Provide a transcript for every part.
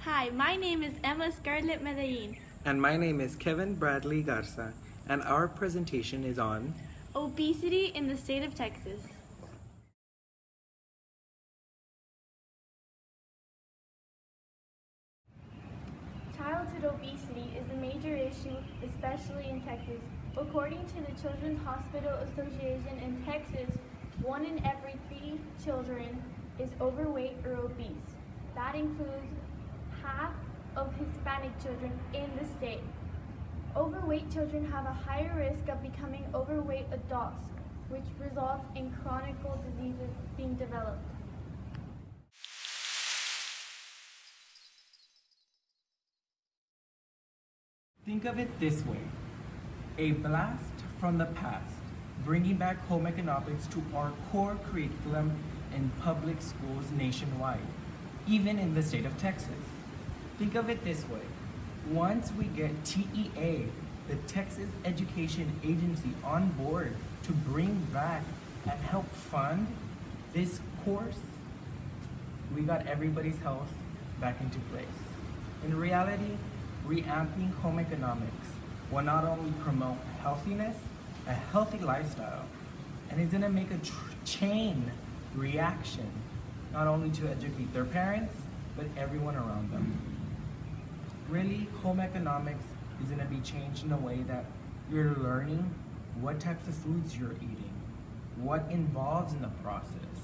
Hi, my name is Emma Scarlett Medellin. And my name is Kevin Bradley Garza, and our presentation is on Obesity in the state of Texas. Childhood obesity is a major issue, especially in Texas. According to the Children's Hospital Association in Texas, 1 in every 3 children is overweight or obese. That includes half of Hispanic children in the state. Overweight children have a higher risk of becoming overweight adults, which results in chronic diseases being developed. Think of it this way: a blast from the past, bringing back home economics to our core curriculum in public schools nationwide, even in the state of Texas. Think of it this way: once we get TEA, the Texas Education Agency, on board to bring back and help fund this course, we got everybody's health back into place. In reality, revamping home economics will not only promote healthiness, a healthy lifestyle, and it's gonna make a chain reaction, not only to educate their parents, but everyone around them. Really, home economics is gonna be changed in a way that you're learning what types of foods you're eating, what involves in the process,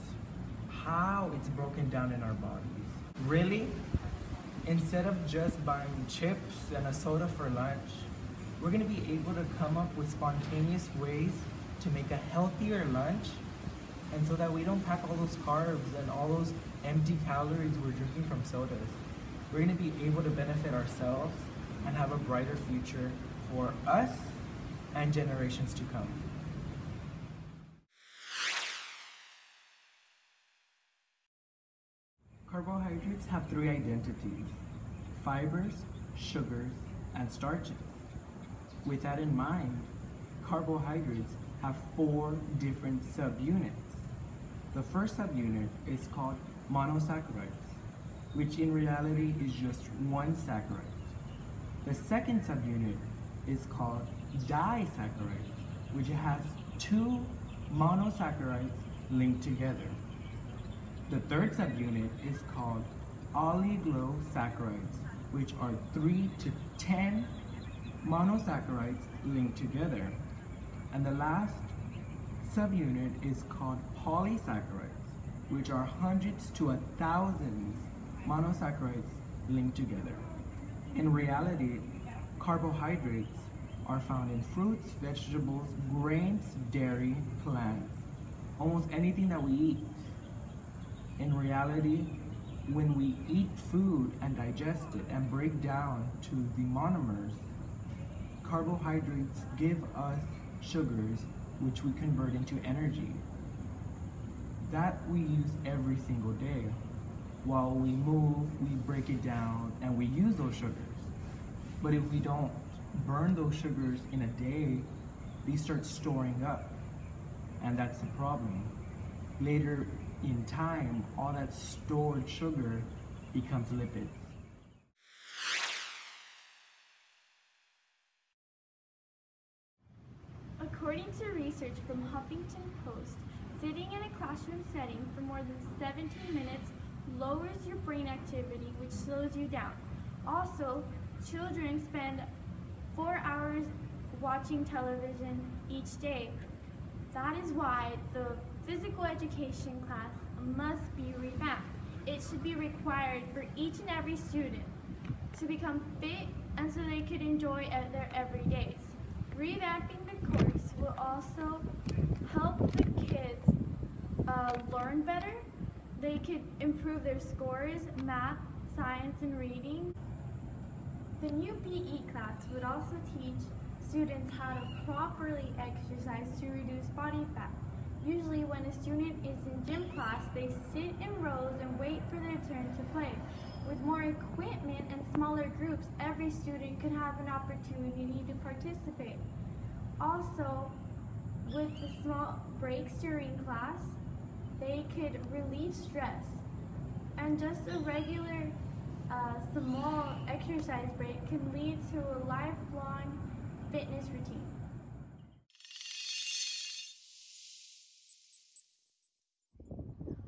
how it's broken down in our bodies. Really, instead of just buying chips and a soda for lunch, we're gonna be able to come up with spontaneous ways to make a healthier lunch, and so that we don't pack all those carbs and all those empty calories we're drinking from sodas. We're gonna be able to benefit ourselves and have a brighter future for us and generations to come. Carbohydrates have 3 identities: fibers, sugars, and starches. With that in mind, carbohydrates have 4 different subunits. The first subunit is called monosaccharides, which in reality is just 1 saccharide. The second subunit is called disaccharides, which has 2 monosaccharides linked together. The third subunit is called oligosaccharides, which are 3 to 10 monosaccharides linked together. And the last subunit is called polysaccharides, which are hundreds to thousands monosaccharides linked together. In reality, carbohydrates are found in fruits, vegetables, grains, dairy, plants, almost anything that we eat. In reality, when we eat food and digest it and break down to the monomers, carbohydrates give us sugars, which we convert into energy. That we use every single day. While we move, we break it down and we use those sugars. But if we don't burn those sugars in a day, they start storing up, and that's the problem. Later in time, all that stored sugar becomes lipids. According to research from Huffington Post, sitting in a classroom setting for more than 17 minutes lowers your brain activity, which slows you down. Also, children spend 4 hours watching television each day. That is why the physical education class must be revamped. It should be required for each and every student to become fit and so they could enjoy their everydays. Revamping the course will also help the kids learn better. They could improve their scores, math, science, and reading. The new PE class would also teach students how to properly exercise to reduce body fat. Usually when a student is in gym class, they sit in rows and wait for their turn to play. With more equipment and smaller groups, every student could have an opportunity to participate. Also, with the small breaks during class, they could relieve stress. And just a regular small exercise break can lead to a lifelong fitness routine.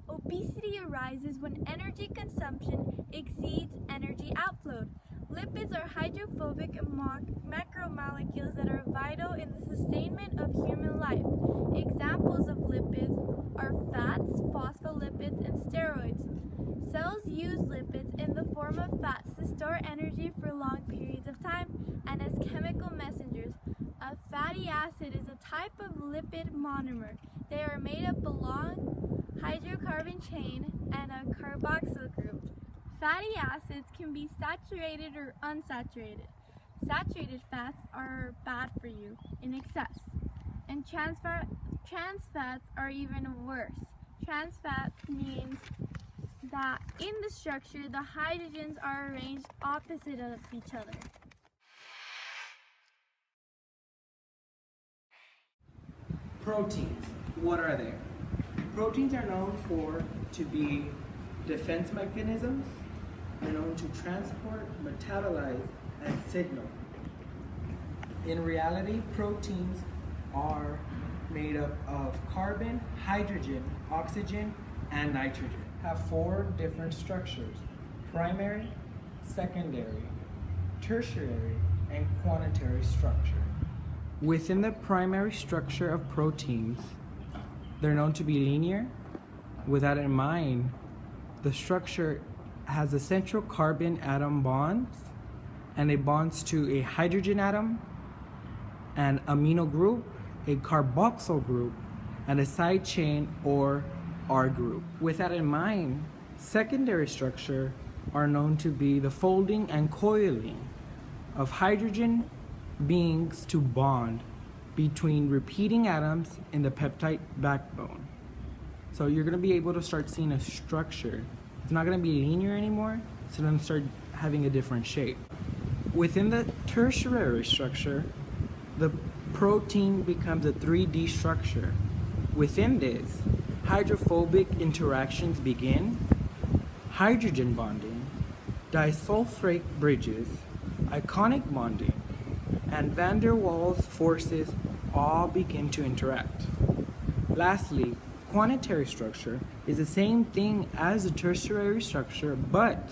Obesity arises when energy consumption exceeds energy outflow. Lipids are hydrophobic macromolecules that are vital in the sustainment of human life. Examples of lipids are fats, phospholipids, and steroids. Cells use lipids in the form of fats to store energy for long periods of time and as chemical messengers. A fatty acid is a type of lipid monomer. They are made up of a long hydrocarbon chain and a carboxyl group. Fatty acids can be saturated or unsaturated. Saturated fats are bad for you in excess, and trans fats are even worse. Trans fat means that in the structure the hydrogens are arranged opposite of each other. Proteins, what are they? Proteins are known to be defense mechanisms. They're known to transport, metabolize, and signal. In reality, proteins are made up of carbon, hydrogen, oxygen, and nitrogen. Have 4 different structures: primary, secondary, tertiary, and quaternary structure. Within the primary structure of proteins, they're known to be linear. With that in mind, the structure has a central carbon atom bonds, and it bonds to a hydrogen atom, an amino group, a carboxyl group, and a side chain or R group. With that in mind, secondary structure are known to be the folding and coiling of hydrogen beings to bond between repeating atoms in the peptide backbone. So you're going to be able to start seeing a structure. It's not going to be linear anymore, it's going to start having a different shape. Within the tertiary structure, the protein becomes a 3D structure. Within this, hydrophobic interactions begin, hydrogen bonding, disulfide bridges, ionic bonding, and van der Waals forces all begin to interact. Lastly, quaternary structure is the same thing as the tertiary structure, but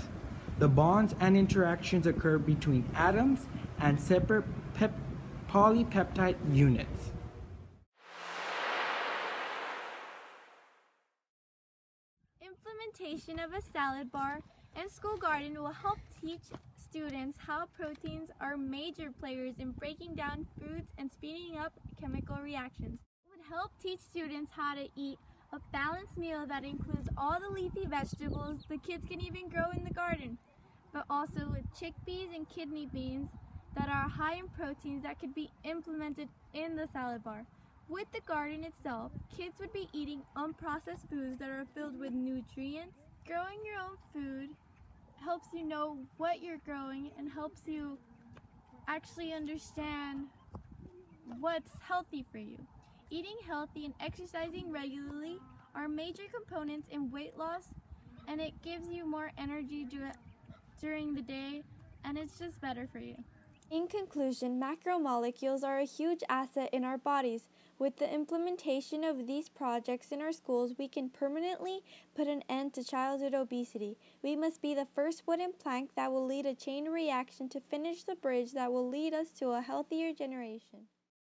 the bonds and interactions occur between atoms and separate polypeptide units. Implementation of a salad bar and school garden will help teach students how proteins are major players in breaking down foods and speeding up chemical reactions. It would help teach students how to eat a balanced meal that includes all the leafy vegetables the kids can even grow in the garden, but also with chickpeas and kidney beans that are high in proteins that could be implemented in the salad bar. With the garden itself, kids would be eating unprocessed foods that are filled with nutrients. Growing your own food helps you know what you're growing and helps you actually understand what's healthy for you. Eating healthy and exercising regularly are major components in weight loss, and it gives you more energy during the day, and it's just better for you. In conclusion, macromolecules are a huge asset in our bodies. With the implementation of these projects in our schools, we can permanently put an end to childhood obesity. We must be the first wooden plank that will lead a chain reaction to finish the bridge that will lead us to a healthier generation.